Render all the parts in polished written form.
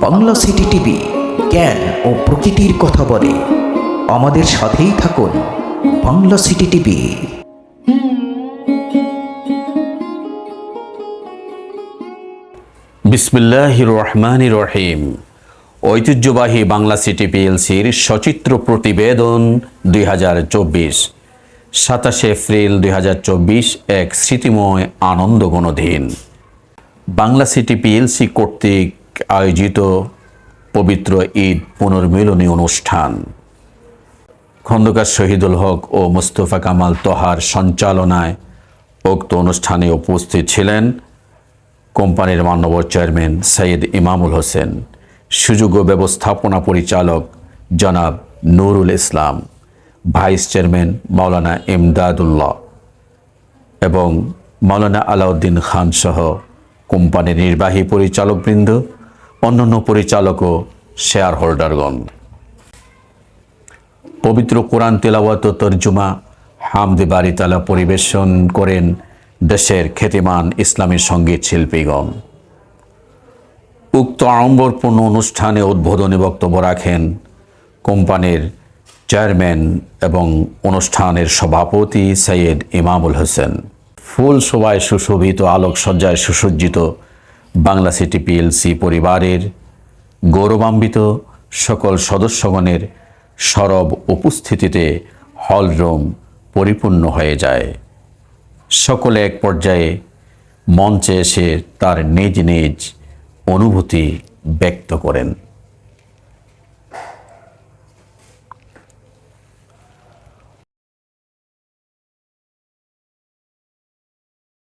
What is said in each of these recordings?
Bangla city TV জ্ঞান ও প্রকৃতির কথা বলে। আমাদের সাথেই থাকুন। Bangla city TV. বিসমিল্লাহির রহমানির রহিম। ঐতিহ্যবাহী বাংলা সিটি পিএলসির সচিত্র প্রতিবেদন 2024, 27 এপ্রিল 2024, এক স্মৃতিময় আনন্দঘন দিন। বাংলা সিটি পিএলসি কর্তৃক আয়োজিত পবিত্র ঈদ পুনর্মিলনী অনুষ্ঠান। খন্দকার শহীদুল হক ও মোস্তফা কামাল তোহার সঞ্চালনায় উক্ত অনুষ্ঠানে উপস্থিত ছিলেন কোম্পানির মাননীয় চেয়ারম্যান সৈয়দ ইমামুল হোসেন, সুযোগ ও ব্যবস্থাপনা পরিচালক জনাব নুরুল ইসলাম, ভাইস চেয়ারম্যান মাওলানা ইমদাদুল্লাহ এবং মাওলানা আলাউদ্দিন খান সহ কোম্পানির নির্বাহী পরিচালকবৃন্দ, অন্যান্য পরিচালক ও শেয়ার হোল্ডারগণ। পবিত্র কোরআন তেলাওয়াত ও তর্জমা হামদে বারি তালা পরিবেশন করেন দেশের খ্যাতিমান ইসলামী সঙ্গীত শিল্পীগণ। উক্ত আড়ম্বরপূর্ণ অনুষ্ঠানে উদ্বোধনী বক্তব্য রাখেন কোম্পানির চেয়ারম্যান এবং অনুষ্ঠানের সভাপতি সৈয়দ ইমামুল হোসেন। ফুল শোভায় সুশোভিত আলোকসজ্জায় সুসজ্জিত বাংলা সিটি পিএলসি পরিবারের গৌরবান্বিত সকল সদস্যগণের সরব উপস্থিতিতে হলরুম পরিপূর্ণ হয়ে যায়। সকলে এক পর্যায়ে মঞ্চে এসে তার নিজ নিজ অনুভূতি ব্যক্ত করেন।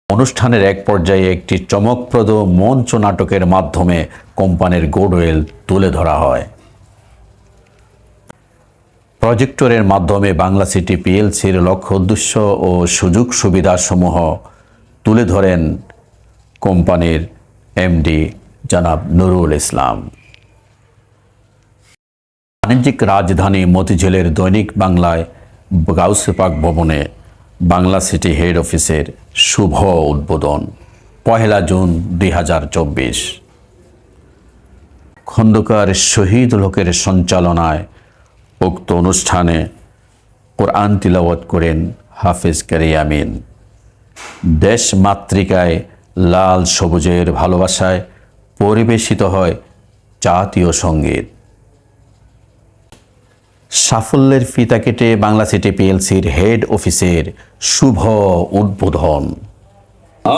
অনুষ্ঠানের এক পর্যায়ে একটি চমকপ্রদ মঞ্চ নাটকের মাধ্যমে কোম্পানির গুডউইল তুলে ধরা হয়। প্রজেক্টরের মাধ্যমে বাংলা সিটি পিএলসির লক্ষ্য উদ্দেশ্য ও সুযোগ সুবিধাসমূহ তুলে ধরেন কোম্পানির এমডি জনাব নুরুল ইসলাম। বাণিজ্যিক রাজধানী মতিঝিলের দৈনিক বাংলায় গাউসে পাক ভবনে বাংলা সিটি হেড অফিসের শুভ উদ্বোধন 1 জুন 2024। খন্দকার শহীদুল হকের সঞ্চালনায় উক্ত অনুষ্ঠানে কোরআন তিলাওয়াত করেন হাফেজ কারি আমিন। দেশ মাতৃকায় লাল সবুজের ভালোবাসায় পরিবেশিত হয় জাতীয় সঙ্গীত। সাফল্যের ফিতা কেটে বাংলা সিটি পিএলসির হেড অফিসের শুভ উদ্বোধন।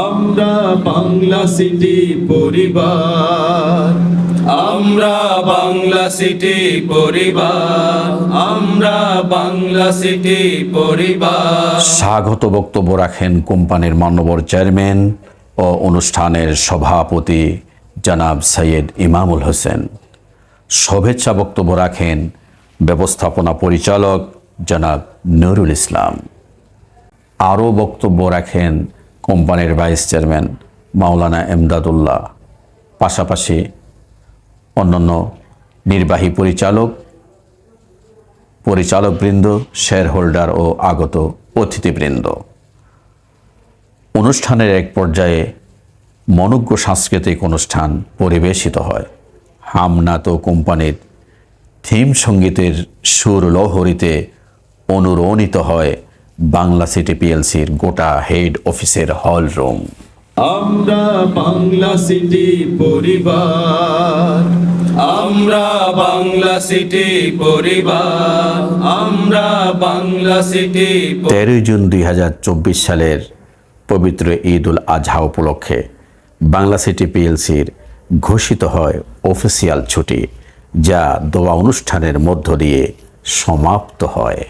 আমরা বাংলা সিটি পরিবার, আমরা বাংলা সিটি পরিবার, আমরা বাংলা সিটি পরিবার। স্বাগত বক্তব্য রাখেন কোম্পানির মাননীয় চেয়ারম্যান ও অনুষ্ঠানের সভাপতি জনাব সৈয়দ ইমামুল হোসেন। শুভেচ্ছা বক্তব্য রাখেন ব্যবস্থাপনা পরিচালক জনাব নুরুল ইসলাম। আরও বক্তব্য রাখেন কোম্পানির ভাইস চেয়ারম্যান মাওলানা ইমদাদুল্লাহ, পাশাপাশি অন্যান্য নির্বাহী পরিচালকবৃন্দ, শেয়ার হোল্ডার ও আগত অতিথিবৃন্দ। অনুষ্ঠানের এক পর্যায়ে মনোজ্ঞ সাংস্কৃতিক অনুষ্ঠান পরিবেশিত হয়। হামনাত ও কোম্পানির থিম সঙ্গীতের সুর লহরীতে অনুরণিত হয় বাংলা সিটি পিএলসির গোটা হেড অফিসের হল রুম। আমরা বাংলা সিটি পরিবার, আমরা বাংলা সিটি পরিবার, আমরা বাংলা সিটি। 13 জুন 2024 সালের পবিত্র ঈদ উল আজহা উপলক্ষে বাংলা সিটি পিএলসির ঘোষিত হয় অফিসিয়াল ছুটি, যা দোয়া অনুষ্ঠানের মধ্য দিয়ে সমাপ্ত হয়।